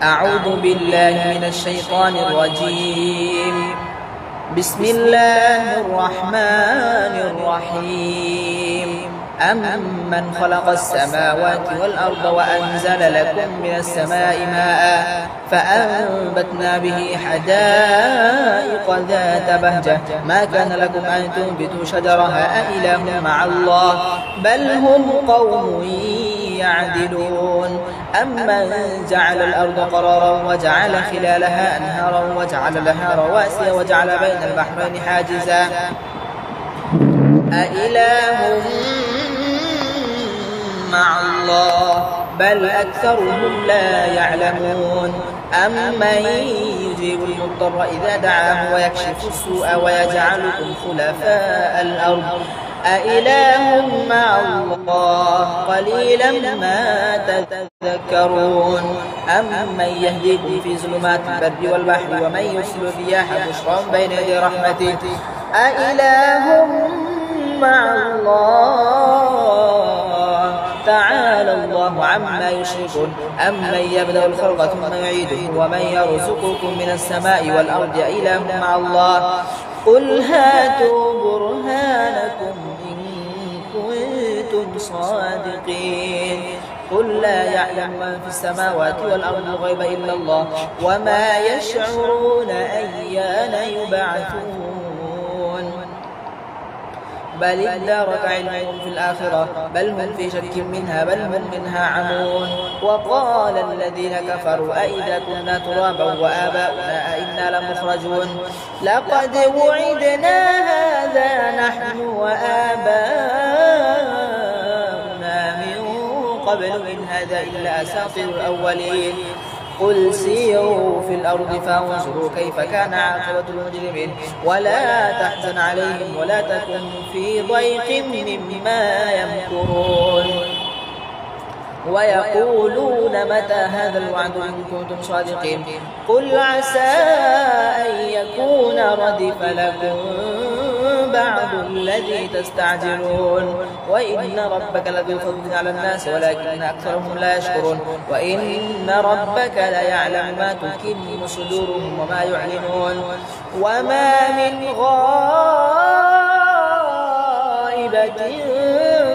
أعوذ بالله من الشيطان الرجيم. بسم الله الرحمن الرحيم. أمن خلق السماوات والأرض وأنزل لكم من السماء ماء فأنبتنا به حدائق ذات بهجة ما كان لكم أن تنبتوا شجرها أإله مع الله بل هم قوم يعدلون. أمن جعل الأرض قرارا وجعل خلالها أنهارا وجعل لها رواسي وجعل بين البحرين حاجزا أإله مع الله بل أكثرهم لا يعلمون. أمن يجيب المضطر إذا دعاه ويكشف السوء ويجعلكم خلفاء الأرض أإله مع الله قليلا ما تذكرون. أمن يهديكم في ظلمات البر والبحر ومن يرسل الرياح بشرا بين يدي رحمته أإله مع الله تعالى الله عما يشركون. أمن يبدأ الخلق ثم يعيده ومن يرزقكم من السماء والأرض أإله مع الله قل هاتوا برهانكم إن كنتم صادقين. قل لا يعلم من في السماوات والأرض الغيب إلا الله وما يشعرون أيان يبعثون بل ادارك علمهم في الآخرة بل هم في شك منها بل هم منها عمون. وقال الذين كفروا أئذا كنا ترابا وآباؤنا أئنا لمخرجون لقد وعدنا هذا نحن وآباؤنا من قبل إن هذا إلا أساطير الأولين. قل سيروا في الأرض فانظروا كيف كان عاقبة المجرمين ولا تحزن عليهم ولا تكن في ضيق مما يمكرون. ويقولون متى هذا الوعد إن كنتم صادقين قل عسى أن يكون ردف لكم بعض الذي تستعجلون وإن ربك لذو فضل على الناس ولكن أكثرهم لا يشكرون. وإن ربك ليعلم ما تكن صدورهم وما يعلنون. وما من غائبة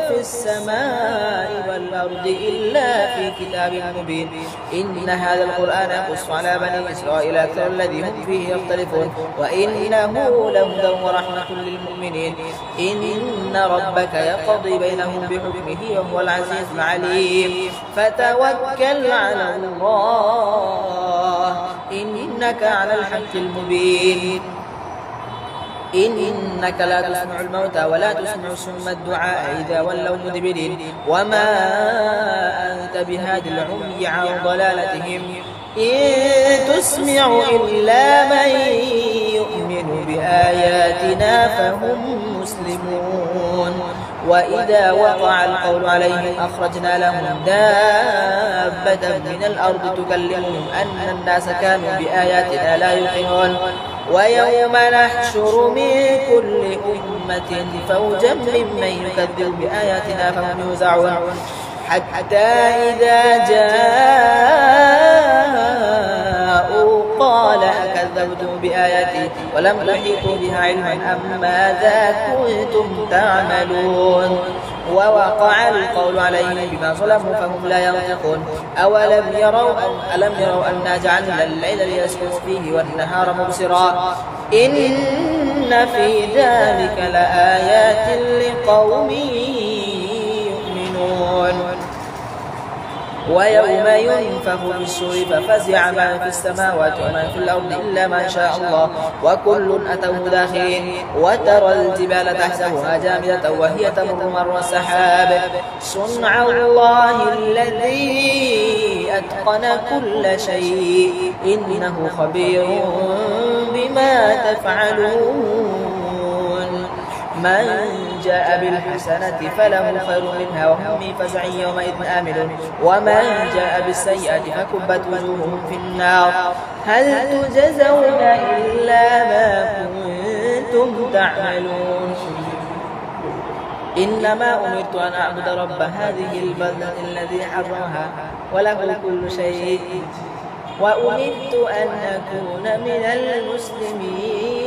في السماء والأرض إلا في كتاب مبين. إن هذا القرآن يقص على بني إسرائيل أكثر الذي هم فيه يختلفون وإنه لهدى ورحمة للمؤمنين. إن ربك يقضي بينهم بحكمه وهو العزيز العليم. فتوكل على الله إنك على الحق المبين. إنك لا تسمع الموتى ولا تسمع الصم الدعاء إذا ولوا مدبرين وما أنت بهاد العمي عن ضلالتهم إن تسمع إلا من يؤمن بآياتنا فهم مسلمون. وإذا وقع القول عليهم أخرجنا لهم دابة من الأرض تكلمهم أن الناس كانوا بآياتنا لا يوقنون. ويوم نحشر من كل أمة فوجا ممن يكذب بآياتنا فهم يوزعون حتى إذا جاءوا قال أكذبتم بآياتي ولم تحيطوا بها علما أم ماذا كنتم تعملون. ووقع القول عليهم بما ظلموا فهم لا ينطقون. ألم يروا أنا جعلنا الليل ليسكنوا فيه والنهار مبصرا إن في ذلك لآيات لقوم يؤمنون. ويوم ينفخ في الصور ففزع من في السماوات ومن في الأرض إلا ما شاء الله وكل أتوه داخرين. وترى الجبال تحسبها جامدة وهي تمر مر السحاب صنع الله الذي أتقن كل شيء إنه خبير بما تفعلون. من جاء بالحسنة فله خير منها وهم من فزع يومئذ آمنون ومن جاء بالسيئة فكبت وجوههم في النار هل تجزون إلا ما كنتم تعملون. إنما أمرت أن أعبد رب هذه البلدة الذي حرمها وله كل شيء وأمرت أن أكون من المسلمين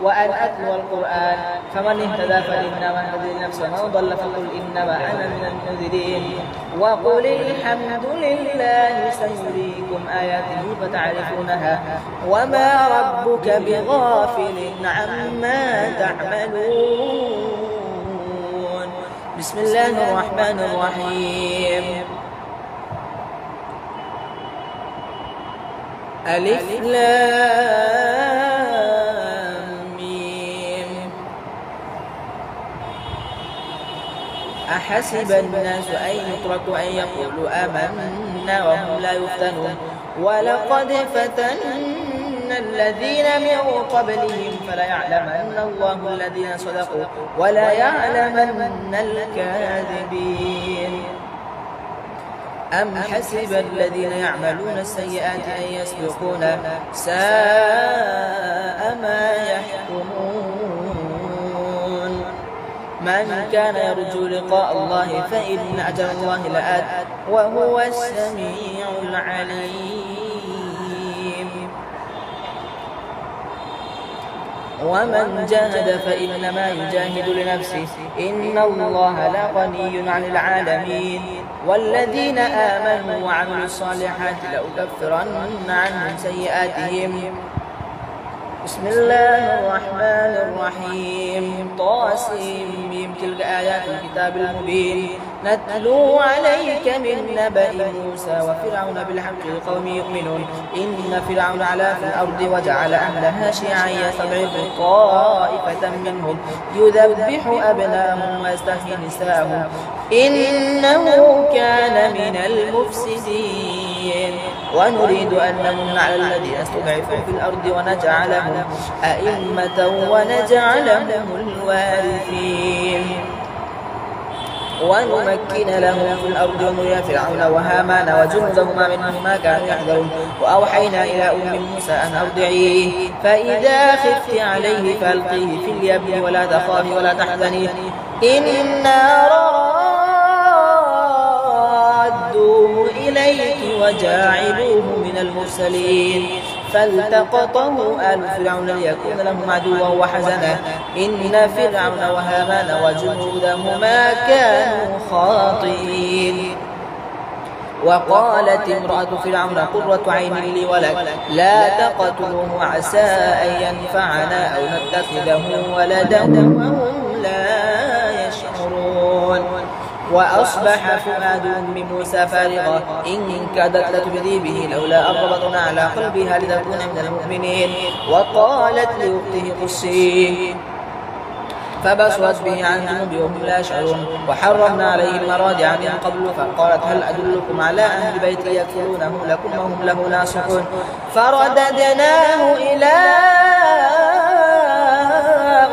وأن أتلو القرآن فمن اهتدى فإنما اهتدى لنفسه ومن ضل فقل إنما أنا من المنذرين وقل الحمد لله سيريكم آياته فتعرفونها وما ربك بغافل عما تعملون. بسم الله الرحمن الرحيم. ألف لام ميم. أحسب الناس أن يتركوا أن يقولوا آمنا وهم لا يفتنون ولقد فتنا الذين من قبلهم فليعلمن الله الذين صدقوا وليعلمن الكاذبين. أم حسب الذين يعملون السيئات أن يسبقونا ساء ما يحكمون. من كان يرجو لقاء الله فإن أجل الله لآت وهو السميع العليم. ومن جاهد فإنما يجاهد لنفسه إن الله لغني عن العالمين. والذين آمنوا وعملوا الصالحات لأكفرن عنهم سيئاتهم. بسم الله الرحمن الرحيم. طاسيم. تلك آيات الكتاب المبين نتلو عليك من نبأ موسى وفرعون بالحق لقوم يؤمنون. إن فرعون علا في الأرض وجعل أهلها شيعا يستضعف طائفة منهم يذبح أبناءهم ويستحيي نساءهم إنه كان من المفسدين. ونريد أن نمن على الذين استضعفوا في الأرض ونجعلهم أئمة ونجعلهم الوارثين ونمكن لهم في الأرض ونري فرعون وهامان وجنودهما منهم ما كانوا يحذرون. وأوحينا إلى أم موسى أن أرضعيه فإذا خفت عليه فألقيه في اليم ولا تخافي ولا تحزني إنا رادوه إليك وجاعلوه من المرسلين. فالتقطه آل فرعون ليكون لهم عدوا وحزنا إن فرعون وهامان وجنودهما كانوا خاطئين. وقالت امرأة فرعون قرة عين لي ولك لا تقتلوه عسى أن ينفعنا أو نتخذه ولدا وهم لا يشعرون. وأصبح فؤاد أم موسى فارغا إن كادت لتبدي به لولا أن ربطنا على قلبها لتكون من المؤمنين. وقالت لأخته قصيه فبصرت به عن جنوب وهم لا يشعرون. وحرمنا عليه المراجع من قبل فقالت هل أدلكم على أهل بيت يكفلونه لكم وهم له ناصحون. فرددناه إلى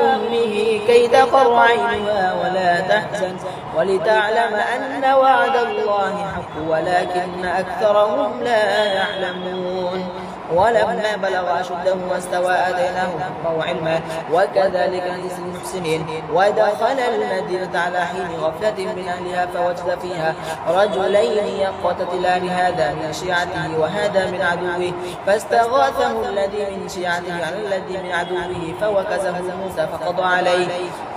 أمه كي تقر عينها ولا تحزن ولتعلم أن وعد الله حق ولكن أكثرهم لا يعلمون. ولما بلغ أشده واستوى آتيناه حكما وعلما وكذلك نجزي المحسنين. ودخل المدينة على حين غفلة من أهلها فوجد فيها رجلين يقتتلان هذا من شيعته وهذا من عدوه فاستغاثه الذي من شيعته على الذي من عدوه فوكزه موسى فقضى عليه.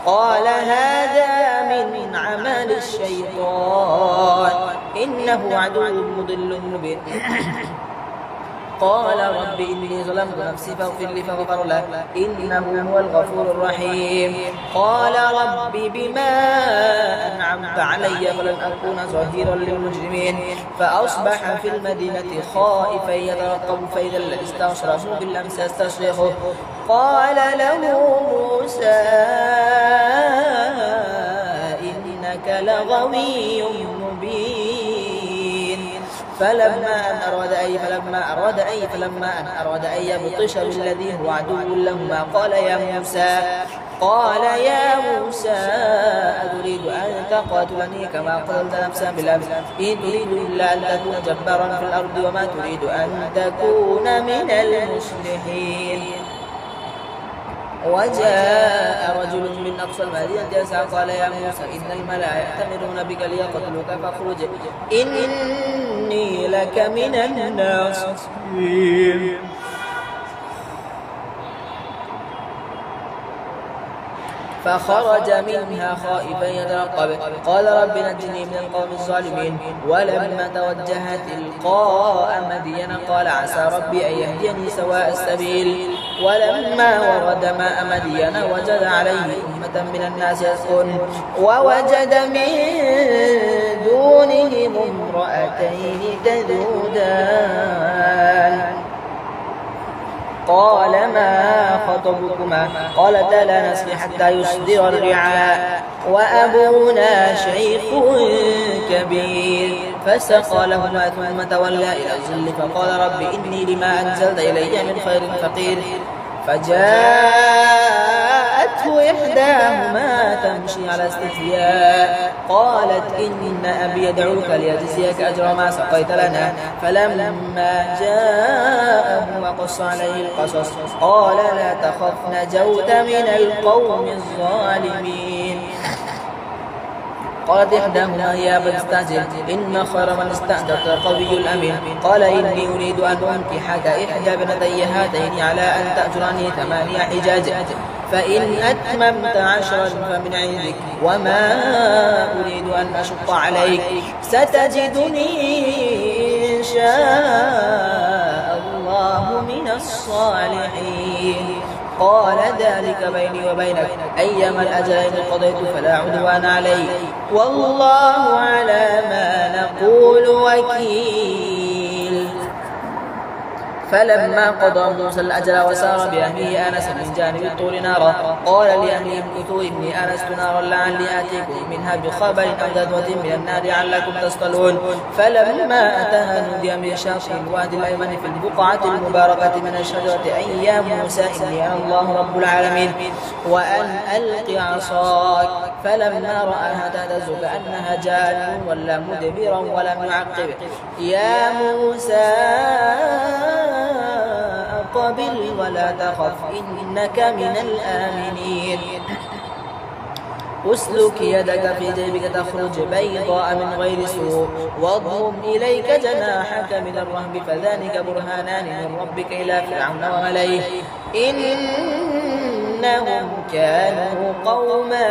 قال هذا من عمل الشيطان إنه عدو مضل مبين. قال رب إني ظلمت نفسي فاغفر لي فغفر له إنه هو الغفور الرحيم. قال رب بما أنعمت علي فلن أكون ظهيرا للمجرمين. فأصبح في المدينة خائفا يترقب فإذا الذي استبشره بالأمس يستصرخه. قال له موسى إنك لغوي مبين. فلما أن أراد أن يبطش بالذي هو عدو لهما قال يا موسى أتريد أن تقتلني كما قتلت نفسا بالأمس إن تريد إلا أن تكون جبارا في الأرض وما تريد أن تكون من المصلحين. وجاء رجل من أقصى المدينة يسعى قال يا موسى إن الملأ يأتمرون بك ليقتلوك فاخرج إني لك من الناصحين. فخرج منها خائفا يترقب قال رب نجني من القوم الظالمين. ولما توجه تلقاء مدين قال عسى ربي أن يهديني سواء السبيل. ولما ورد ماء مدين وجد عليه أمة من الناس يسقون ووجد من دونهم امرأتين تذودان قال ما خطبكما قالتا لا نسقي حتى يصدر الرعاء وأبونا شيخ كبير. فسقى لهما ثم تولى إلى الظل فقال رب إني لما أنزلت إلي من خير فقير. فجاءته إحداهما تمشي على استحياء قالت إن أبي يدعوك ليجزيك أجر ما سقيت لنا. فلما جاءه وقص عليه القصص قال لا تخف نجوت من القوم الظالمين. قالت إحداهما يا أبت استعجل إن خير من استأجرت القوي الأمين. قال إني أريد أن أنكحك إحدى بنتي هاتين على أن تأجرني 8 حجاج فإن أتممت 10 فمن عندك وما أريد أن أشق عليك ستجدني إن شاء الله من الصالحين. قال ذلك بيني وبينك أيما الأجلين قضيت فلا عدوان علي والله على ما نقول وكيل. فلما قضى موسى الأجل وسار بأهله آنس من جانب الطور نارا قال لأهلهم كثوا إني آنست نارا لعلي آتيكم منها بخبر أو جذوة من النار لعلكم تصطلون. فلما أتاها نودي من شاطئ الوادي الأيمن في البقعة المباركة من الشجرة أي يا موسى إني أنا الله رب العالمين وأن ألق عصاك. فلما رآها تهتز كأنها جان ولا مدبرا ولم يعقب يا موسى قبل ولا تخف إنك من الآمنين. أسلك يدك في جيبك تخرج بيضاء من غير سوء واضم إليك جناحك من الرهب فذلك برهانان من ربك إلى فرعون وملئه إنهم كانوا قوما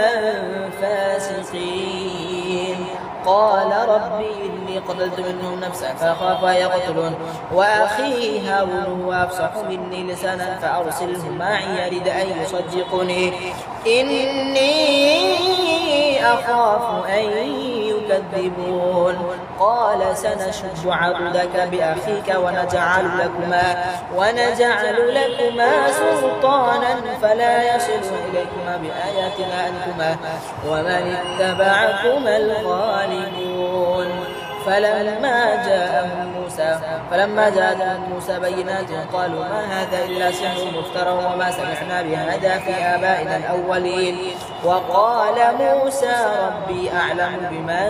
فاسقين. قال ربي إني قتلت منهم نفسا فأخاف أن يقتلون وأخي هارون هو أفصح مني لسانا فأرسله معي يرد أن يصدقني إني أخاف أن يكذبون. قال سنشد عضدك بأخيك ونجعل لكما سلطانا فلا يصل إليكما بآياتنا أنتما ومن اتبعكما الغالبون. فلما جاءهم موسى بينات قالوا ما هذا إلا سحر مفترى وما سمعنا بهذا في آبائنا الأولين. وقال موسى ربي أعلم بمن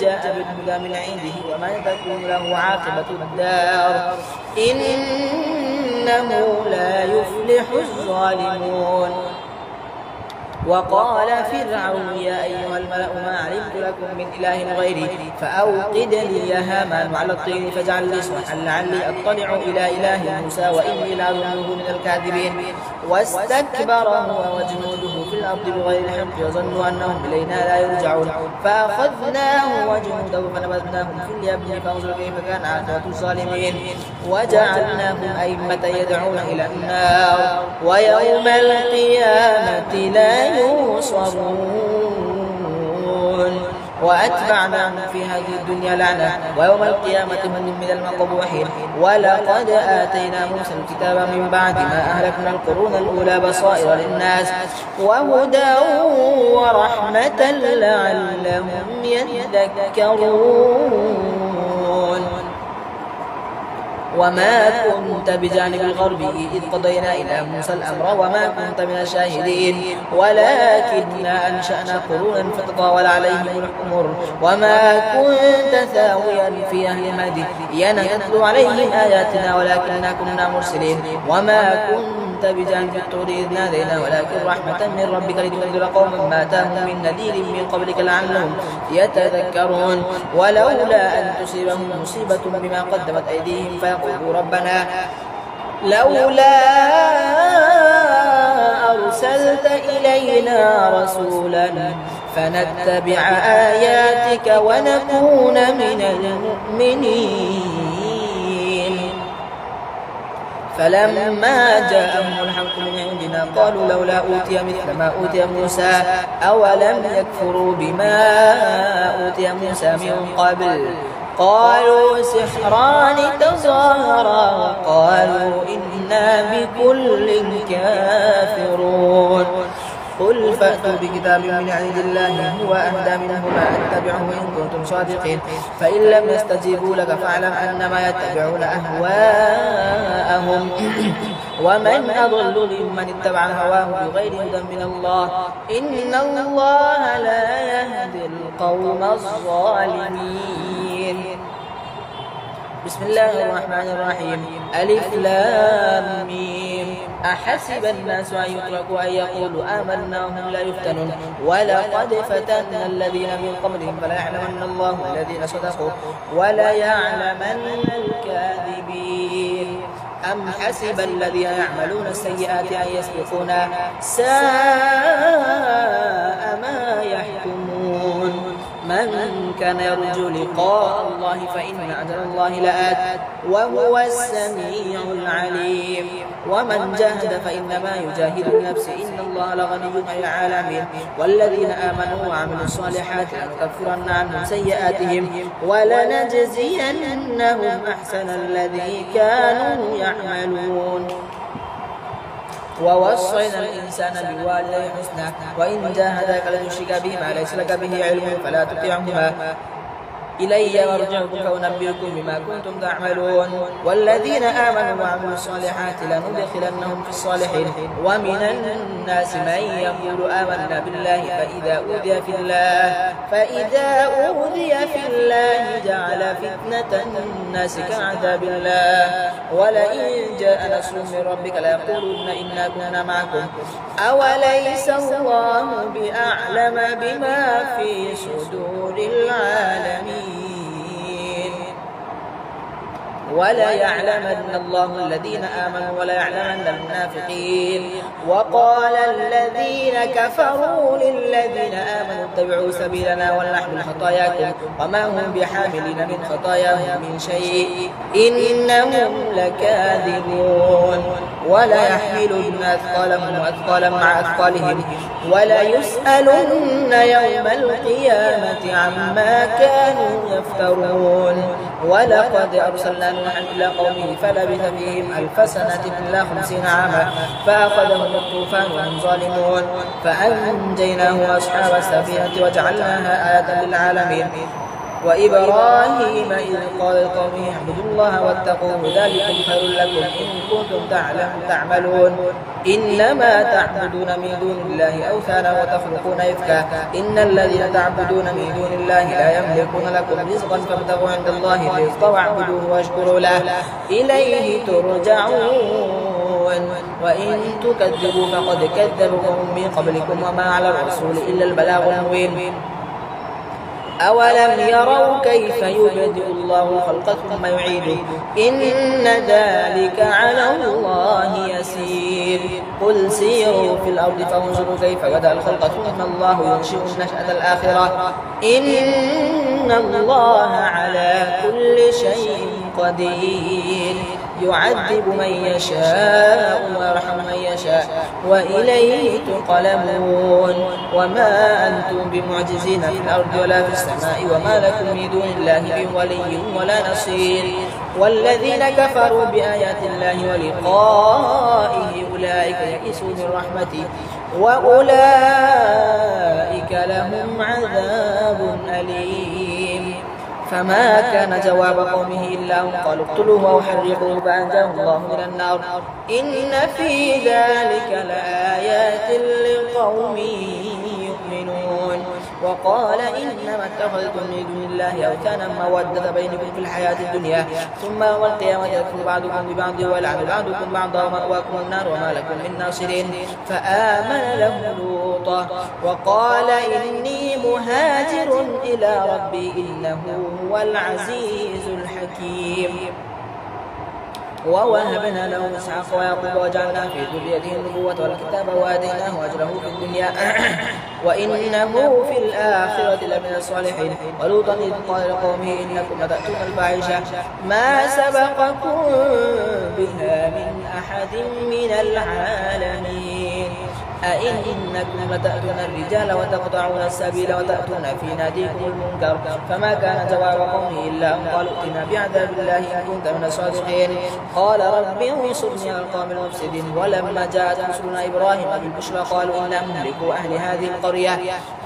جاء بالهدى من عنده ومن تكون له عاقبة الدار إنه لا يفلح الظالمون. وقال فرعون يا أيها الملأ ما علمت لكم من إله غيري فأوقد لي يا هامان على الطين فاجعل لي صرحا لعلي أطلع إلى إله موسى وإني لأظنه من الكاذبين. واستكبر هو وجنوده في الأرض بغير الحق وظنوا أنهم إلينا لا يرجعون فأخذناه وجنوده فنبذناهم في اليم فانظر كيف كان عاقبة الظالمين. وجعلناهم أئمة يدعون إلى النار ويوم القيامة لا ينصرون. وأتبعناهم في هذه الدنيا لعنة ويوم القيامة هم من المقبوحين. ولقد آتينا موسى الكتاب من بعد ما أهلكنا القرون الأولى بصائر للناس وهدى ورحمة لعلهم يذكرون. وما كنت بجانب الغربي إذ قضينا إلى موسى الأمر وما كنت من الشاهدين ولكننا أنشأنا قرونا فتطاول عليهم الأمر وما كنت ثاويا في أهل مدين نتلو عليهم آياتنا ولكننا كنا مرسلين. وما كنت كنت بجانب الطور إذ نادينا ولكن رحمة من ربك لتنذر قوما ما أتاهم من نذير من قبلك لعلهم يتذكرون ولولا أن تصيبهم مصيبة بما قدمت أيديهم فيقولوا ربنا لولا أرسلت إلينا رسولا فنتبع آياتك ونكون من المؤمنين فلما جاءهم الحق من عندنا قالوا لولا أوتي مثل ما أوتي موسى أولم يكفروا بما أوتي موسى من قبل قالوا سحران تظاهرا وقالوا إنا بكل كافرون قل فأتوا بكتاب من عند الله هو أهدى منهما أتبعه إن كنتم صادقين فإن لم يستجيبوا لك فاعلم أنما يتبعون أهواءهم ومن أضل ممن اتبع هواه بغير هدى من الله إن الله لا يهدي القوم الظالمين بسم الله الرحمن الرحيم ألف لام ميم أحسب الناس أن يتركوا أن يقولوا آمنا وهم لا يفتنون ولقد فتنا الذين من قبلهم فليعلمن الله الذين صدقوا وليعلمن الكاذبين أم حسب الذين يعملون السيئات أن يسبقونا ساء ما يحكمون من كان يرجو لقاء الله فإن أجل الله لآت وهو السميع العليم ومن جاهد فإنما يجاهد لنفسه إن الله لغني عن العالمين والذين آمنوا وعملوا الصالحات لنكفرن عنهم سيئاتهم ولنجزينهم أحسن الذي كانوا يعملون ووصينا الإنسان بوالديه حسنا وإن جاهداك لتشرك به ما ليس لك به علم فلا تطعهما إلي مرجعكم فأنبئكم بما كنتم تعملون والذين آمنوا وعملوا الصالحات لندخلنهم في الصالحين ومن الناس من يقول آمنا بالله فإذا أوذي في الله جعل فتنة الناس كعذاب الله ولئن جاء نصر من ربك ليقولن إنا كنا معكم أوليس الله بأعلم بما في صدور العالمين ولا يعلمن الله الذين آمنوا ولا يعلمن المنافقين وقال الذين كفروا للذين آمنوا اتبعوا سبيلنا ولنحمل خطاياكم وما هم بحاملين من خطاياهم من شيء إنهم لكاذبون ولا يحملن أثقالهم وأثقالا مع أثقالهم ولا يسألن يوم القيامة عما كانوا يفترون ولقد أرسلنا نوحا إلى قومه فلبث فيهم 1000 سنة إلا 50 عاما فأخذهم الطوفان وهم ظالمون فأنجيناه وأصحاب السفينة وجعلناها آية للعالمين وإبراهيم إذ قال لقومه اعبدوا الله واتقوه ذلكم خير لكم إن كنتم تعملون إنما تعبدون من دون الله أوثانا وتخلقون إفكا إن الذين تعبدون من دون الله لا يملكون لكم رزقا فابتغوا عند الله الرزق واعبدوه واشكروا له إليه ترجعون وإن تكذبوا فقد كذبوا قوم من قبلكم وما على الرسول إلا البلاغ المبين أولم يروا كيف يبدئ الله الخلق ثم يعيده إن ذلك على الله يسير قل سيروا في الأرض فانظروا كيف بدأ الخلق ثم الله ينشئ النشأة الآخرة إن الله على كل شيء قدير يعذب من يشاء ويرحم من يشاء وإليه تقلبون وما أنتم بمعجزين في الأرض ولا في السماء وما لكم من دون الله من ولي ولا نصير والذين كفروا بآيات الله ولقائه أولئك يئسوا من رحمته وأولئك لهم عذاب أليم فما كان جواب قومه إلا أن قالوا اقتلوه أو حرقوه فأنجاه الله من النار إن في ذلك لآيات لقوم يؤمنون وقال إنما اتخذتم من دون الله أوثانا مودة بينكم في الحياة الدنيا ثم يوم القيامة يكفر بعضكم ببعض ويلعن بعضكم بعضا ومأواكم النار وما لكم من ناصرين فآمن له لوط وقال إني مهاجر إلى ربي إنه هو العزيز الحكيم. ووهبنا له إسحاق ويعقوب وجعلنا في ذريته النبوة والكتاب وآتيناه أجره في الدنيا وإنه في الآخرة لمن الصالحين. ولوطا إذ قال لقومه إنكم لتأتون الفاحشة ما سبقكم بها من أحد من العالمين أئنكم لتأتون الرجال وتقطعون السبيل وتأتون في ناديكم المنكر فما كان جواب قومه إلا أن قالوا ائتنا بعذاب الله إن كنت من الصادقين. قال رب انصرني على القوم المفسدين. ولما جاءت رسلنا إبراهيم بالبشرى قالوا إنا مهلكوا أهل هذه القرية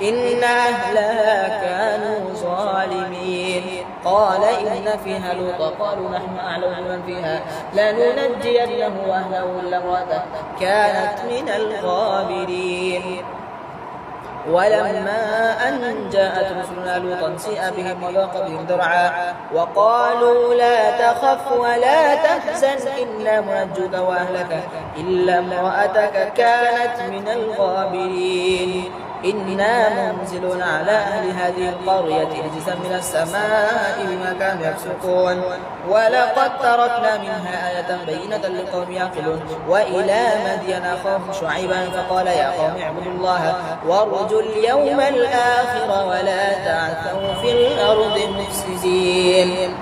إن أهلها كانوا ظالمين. قال إن فيها لوطا قالوا نحن أعلم بمن فيها لننجينه وأهله إلا امرأته كانت من الغابرين. ولما أن جاءت رسلنا لوطا سيء بهم وضاق بهم ذرعا وقالوا لا تخف ولا تحزن إنا منجوك وأهلك إلا امرأتك كانت من الغابرين إنا منزلون على أهل هذه القرية رجزا من السماء بما كانوا يفسقون. ولقد تركنا منها آية بينة لقوم يعقلون. وإلى مدين أخاهم شعيبا فقال يا قوم اعبدوا الله وارجوا اليوم الآخر ولا تعثوا في الأرض مفسدين.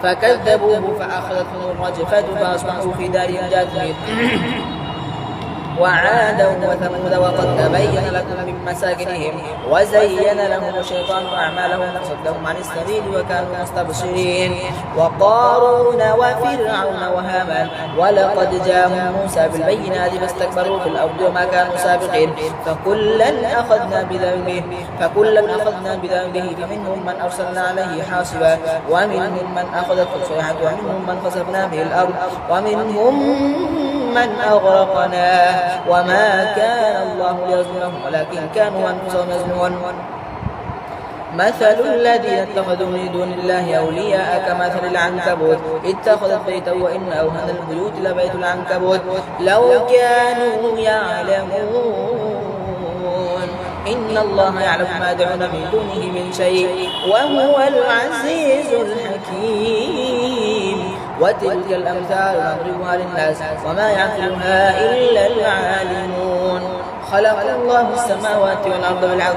فكذبوه فأخذتهم الرجفة فأصبحوا في دارهم جاثمين. وعادا وثمود وقد تبين لكم من مساكنهم وزين لهم الشيطان أعمالهم فصدهم عن السبيل وكانوا مستبصرين. وقارون وفرعون وهامان ولقد جاءهم موسى بالبينات فاستكبروا في الأرض وما كانوا سابقين فكلا أخذنا بذنبه فمنهم من أرسلنا عليه حاصبا ومنهم من أخذته الصيحة ومنهم من خسفنا به الأرض ومنهم من أغرقنا وما كان الله ليظلمهم ولكن كانوا أنفسهم يظلمون. مثل الذين اتخذوا من دون الله أولياء كمثل العنكبوت اتخذت بيتا وإن أوهن البيوت لبيت العنكبوت لو كانوا يعلمون إن الله يعلم ما يدعون من دونه من شيء وهو العزيز الحكيم. وتلك الأمثال نضربها للناس وما يعقلها إلا العالمون. خلق الله السماوات والأرض بالحق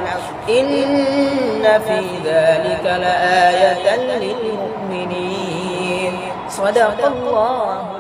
إن في ذلك لآية للمؤمنين. صدق الله.